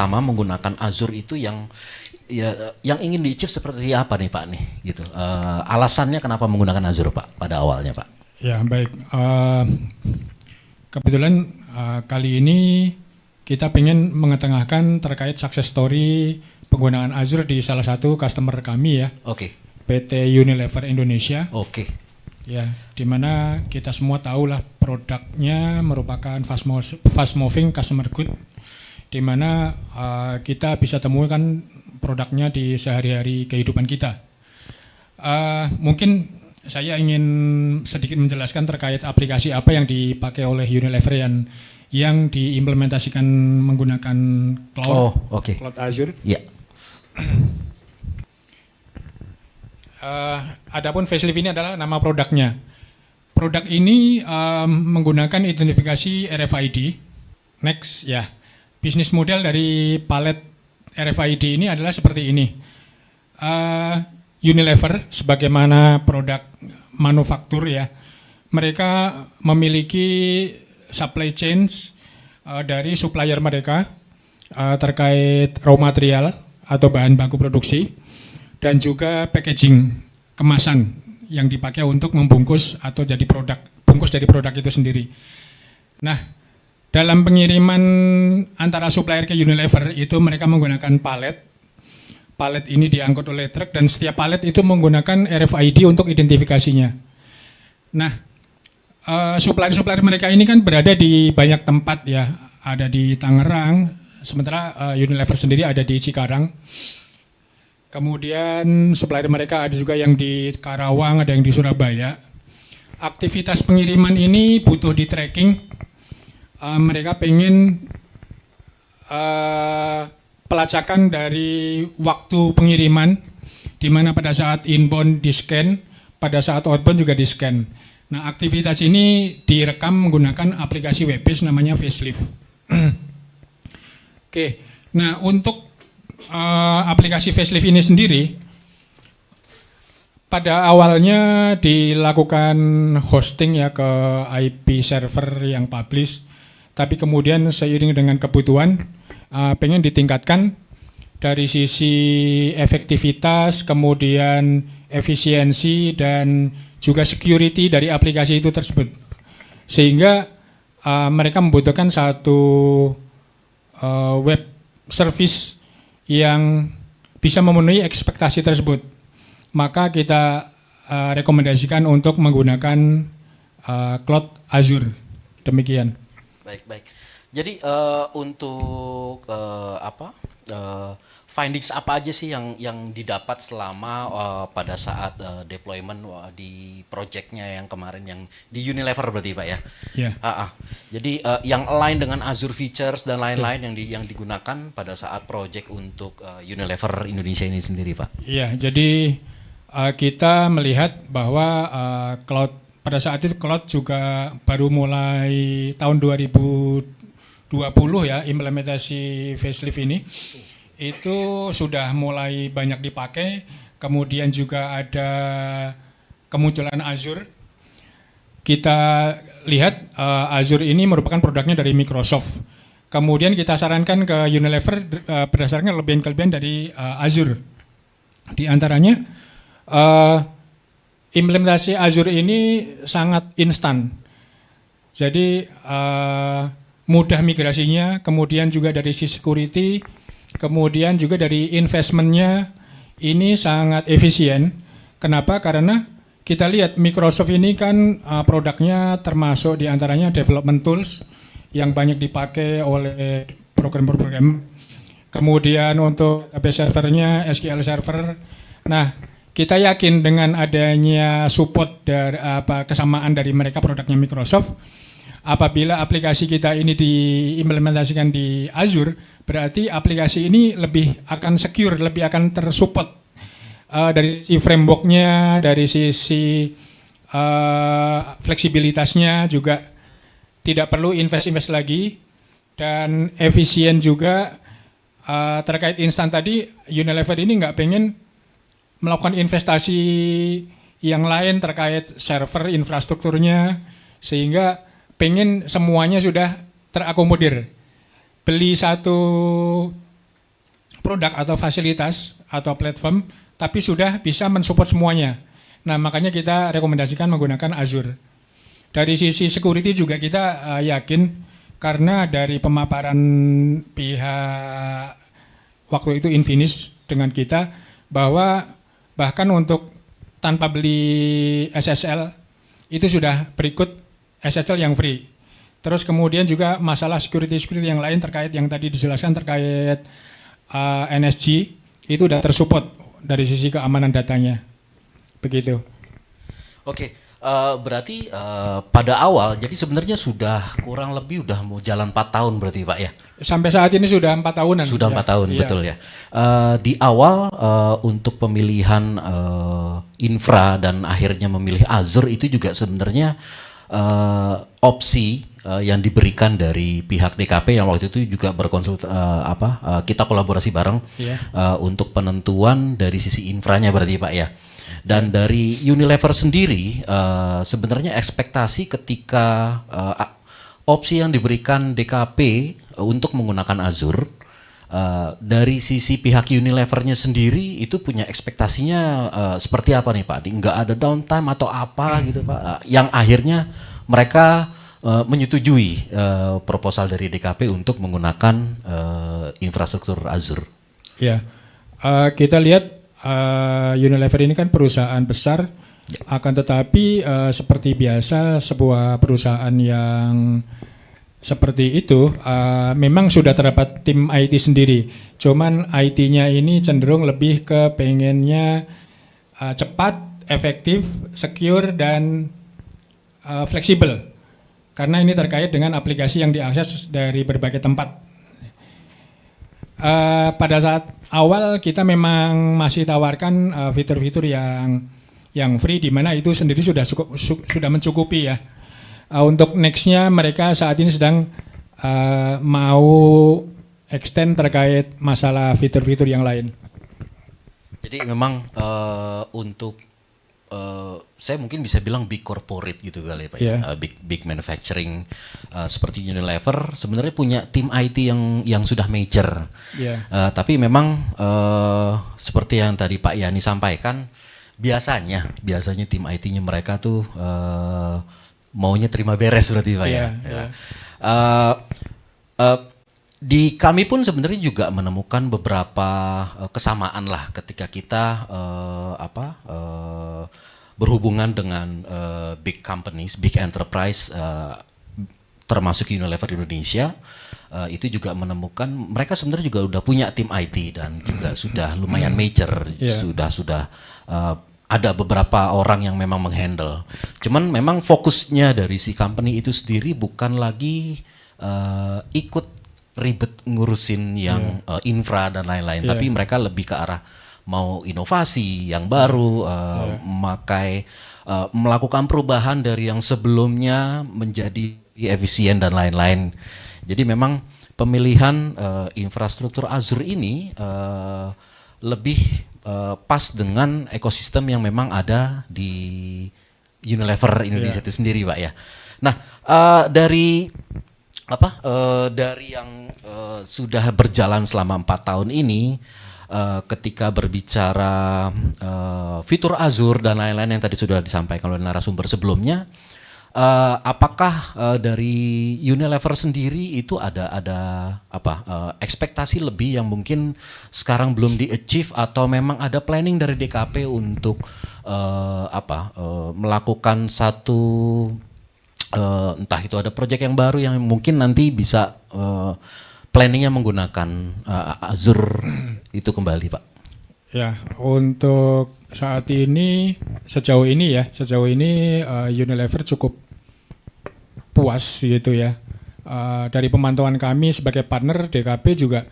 pertama menggunakan Azure itu yang ingin di-achieve seperti apa nih Pak nih gitu. Alasannya kenapa menggunakan Azure Pak pada awalnya Pak? Ya baik, kebetulan kali ini kita ingin mengetengahkan terkait success story penggunaan Azure di salah satu customer kami ya. Oke. PT Unilever Indonesia. Oke. Ya, dimana kita semua tahu lah produknya merupakan fast moving consumer good, dimana kita bisa temukan produknya di sehari-hari kehidupan kita. Mungkin saya ingin sedikit menjelaskan terkait aplikasi apa yang dipakai oleh Unilever yang diimplementasikan menggunakan cloud, cloud Azure. Yeah. Adapun facelift ini adalah nama produknya. Produk ini menggunakan identifikasi RFID. Next ya. Bisnis model dari palet RFID ini adalah seperti ini. Unilever sebagaimana produk manufaktur ya. Mereka memiliki supply chains dari supplier mereka terkait raw material atau bahan baku produksi, dan juga packaging, kemasan yang dipakai untuk membungkus atau jadi produk, bungkus dari produk itu sendiri. Nah, dalam pengiriman antara supplier ke Unilever itu mereka menggunakan palet. Palet ini diangkut oleh truk dan setiap palet itu menggunakan RFID untuk identifikasinya. Nah, supplier-supplier mereka ini kan berada di banyak tempat ya, ada di Tangerang, sementara Unilever sendiri ada di Cikarang. Kemudian supplier mereka ada juga yang di Karawang, ada yang di Surabaya. Aktivitas pengiriman ini butuh di tracking. Mereka pengen pelacakan dari waktu pengiriman, di mana pada saat inbound di scan, pada saat outbound juga di scan. Nah, aktivitas ini direkam menggunakan aplikasi web-based namanya Facelift. Oke, nah untuk aplikasi Facelift ini sendiri pada awalnya dilakukan hosting ya ke IP server yang publish, tapi kemudian seiring dengan kebutuhan pengen ditingkatkan dari sisi efektivitas, kemudian efisiensi dan juga security dari aplikasi itu tersebut, sehingga mereka membutuhkan satu web service yang bisa memenuhi ekspektasi tersebut. Maka kita rekomendasikan untuk menggunakan Cloud Azure. Demikian. Baik. Jadi untuk findings apa aja sih yang didapat selama pada saat deployment di projectnya yang kemarin yang di Unilever berarti Pak ya? Yeah. Jadi yang align dengan Azure features dan lain-lain yang digunakan pada saat project untuk Unilever Indonesia ini sendiri Pak? Iya, jadi kita melihat bahwa cloud pada saat itu cloud juga baru mulai tahun 2020 ya implementasi Facelift ini. Itu sudah mulai banyak dipakai, kemudian juga ada kemunculan Azure. Kita lihat Azure ini merupakan produknya dari Microsoft. Kemudian kita sarankan ke Unilever berdasarkan kelebihan-kelebihan dari Azure. Di antaranya implementasi Azure ini sangat instan. Jadi mudah migrasinya, kemudian juga dari sisi security, kemudian juga dari investmentnya ini sangat efisien. Kenapa? Karena kita lihat Microsoft ini kan produknya termasuk diantaranya development tools yang banyak dipakai oleh program-program. Kemudian untuk database servernya SQL Server. Nah, kita yakin dengan adanya support dari kesamaan dari mereka produknya Microsoft, apabila aplikasi kita ini diimplementasikan di Azure, berarti aplikasi ini lebih akan secure, lebih akan tersupport dari sisi frameworknya, dari sisi fleksibilitasnya juga tidak perlu invest lagi, dan efisien juga. Terkait instan tadi, Unilever ini nggak pengen melakukan investasi yang lain terkait server infrastrukturnya, sehingga pengen semuanya sudah terakomodir. Beli satu produk atau fasilitas atau platform, tapi sudah bisa mensupport semuanya. Nah, makanya kita rekomendasikan menggunakan Azure. Dari sisi security juga kita yakin, karena dari pemaparan pihak waktu itu Infinis dengan kita, bahwa bahkan untuk tanpa beli SSL itu sudah berikut SSL yang free. Terus kemudian juga masalah security yang lain terkait yang tadi dijelaskan terkait NSG itu sudah tersupport dari sisi keamanan datanya. Begitu. Oke, berarti pada awal, jadi sebenarnya sudah kurang lebih udah mau jalan 4 tahun berarti Pak ya? Sampai saat ini sudah 4 tahunan. Sudah 4 tahun, iya. betul ya. Di awal untuk pemilihan infra dan akhirnya memilih Azure itu juga sebenarnya opsi yang diberikan dari pihak DKP yang waktu itu juga kita kolaborasi bareng untuk penentuan dari sisi infranya berarti Pak ya. Dan dari Unilever sendiri sebenarnya ekspektasi ketika opsi yang diberikan DKP untuk menggunakan Azure dari sisi pihak Unilevernya sendiri itu punya ekspektasinya seperti apa nih Pak? Nggak ada downtime atau apa gitu Pak? Yang akhirnya mereka menyetujui proposal dari DKP untuk menggunakan infrastruktur Azure. Ya, kita lihat Unilever ini kan perusahaan besar, akan tetapi seperti biasa sebuah perusahaan yang seperti itu memang sudah terdapat tim IT sendiri. Cuman IT-nya ini cenderung lebih ke pengennya cepat, efektif, secure, dan fleksibel. Karena ini terkait dengan aplikasi yang diakses dari berbagai tempat. Pada saat awal kita memang masih tawarkan fitur-fitur yang free, di mana itu sendiri sudah mencukupi ya. Untuk nextnya mereka saat ini sedang mau extend terkait masalah fitur-fitur yang lain. Jadi memang untuk saya mungkin bisa bilang big corporate gitu kali Pak ya, big manufacturing seperti Unilever sebenarnya punya tim IT yang sudah major. Tapi memang seperti yang tadi Pak Yani sampaikan, biasanya tim IT-nya mereka tuh maunya terima beres berarti Pak ya. Di kami pun sebenarnya juga menemukan beberapa kesamaan lah ketika kita berhubungan dengan big companies, big enterprise, termasuk Unilever Indonesia, itu juga menemukan mereka sebenarnya juga udah punya tim IT dan juga sudah lumayan major, sudah ada beberapa orang yang memang menghandle. Cuman memang fokusnya dari si company itu sendiri bukan lagi ikut ribet ngurusin yang infra dan lain-lain, tapi mereka lebih ke arah mau inovasi yang baru, melakukan perubahan dari yang sebelumnya menjadi efisien dan lain-lain. Jadi memang pemilihan infrastruktur Azure ini lebih pas dengan ekosistem yang memang ada di Unilever Indonesia itu sendiri Pak ya. Nah dari yang sudah berjalan selama 4 tahun ini, ketika berbicara fitur Azure dan lain-lain yang tadi sudah disampaikan oleh narasumber sebelumnya, apakah dari Unilever sendiri itu ada ekspektasi lebih yang mungkin sekarang belum di-achieve atau memang ada planning dari DKP untuk melakukan satu entah itu ada proyek yang baru yang mungkin nanti bisa planningnya menggunakan Azure itu kembali Pak? Ya, untuk saat ini sejauh ini Unilever cukup puas gitu ya. Dari pemantauan kami sebagai partner DKP juga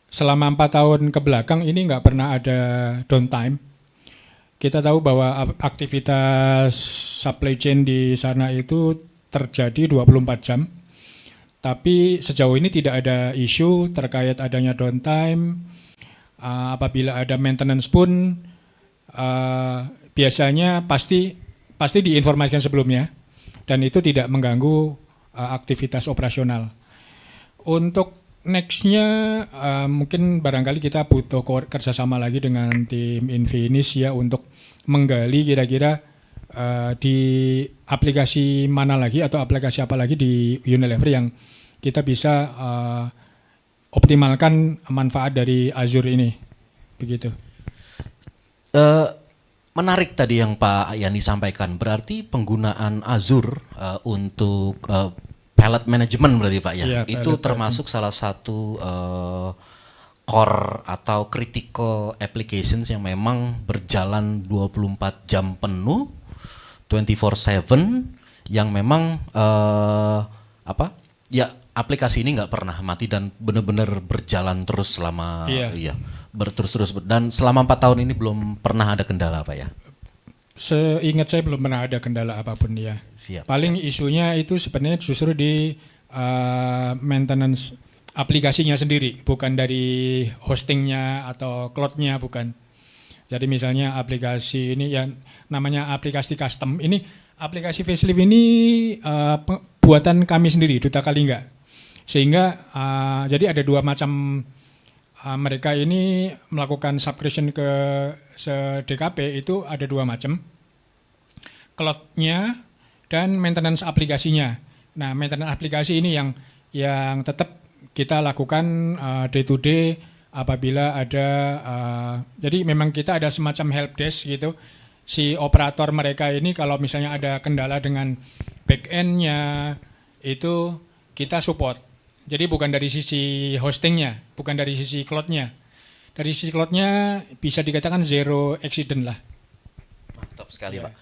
selama 4 tahun ke belakang ini nggak pernah ada downtime. Kita tahu bahwa aktivitas supply chain di sana itu terjadi 24 jam. Tapi sejauh ini tidak ada isu terkait adanya downtime. Apabila ada maintenance pun biasanya pasti diinformasikan sebelumnya dan itu tidak mengganggu aktivitas operasional. Untuk Nextnya mungkin barangkali kita butuh kerjasama lagi dengan tim Infinis ya untuk menggali kira-kira di aplikasi mana lagi atau aplikasi apa lagi di Unilever yang kita bisa optimalkan manfaat dari Azure ini, begitu. Menarik tadi yang Pak Yani sampaikan, berarti penggunaan Azure untuk pallet management berarti Pak ya, iya, itu termasuk salah satu core atau critical applications yang memang berjalan 24 jam penuh, 24/7, yang memang aplikasi ini nggak pernah mati dan benar-benar berjalan terus selama berterus-terus, dan selama 4 tahun ini belum pernah ada kendala Pak ya? Seingat saya belum pernah ada kendala apapun ya. Paling isunya itu sebenarnya justru di maintenance aplikasinya sendiri, bukan dari hostingnya atau cloudnya, bukan. Jadi misalnya aplikasi ini yang namanya aplikasi custom, ini aplikasi facelift ini buatan kami sendiri, Duta Kalingga. Sehingga jadi ada dua macam, mereka ini melakukan subscription ke DKP itu ada dua macam, cloud-nya dan maintenance aplikasinya. Nah, maintenance aplikasi ini yang tetap kita lakukan day to day apabila ada, jadi memang kita ada semacam help desk gitu. Si operator mereka ini kalau misalnya ada kendala dengan back-end-nya itu kita support. Jadi bukan dari sisi hostingnya, bukan dari sisi cloud-nya. Dari sisi cloud-nya bisa dikatakan zero accident lah. Mantap sekali Pak.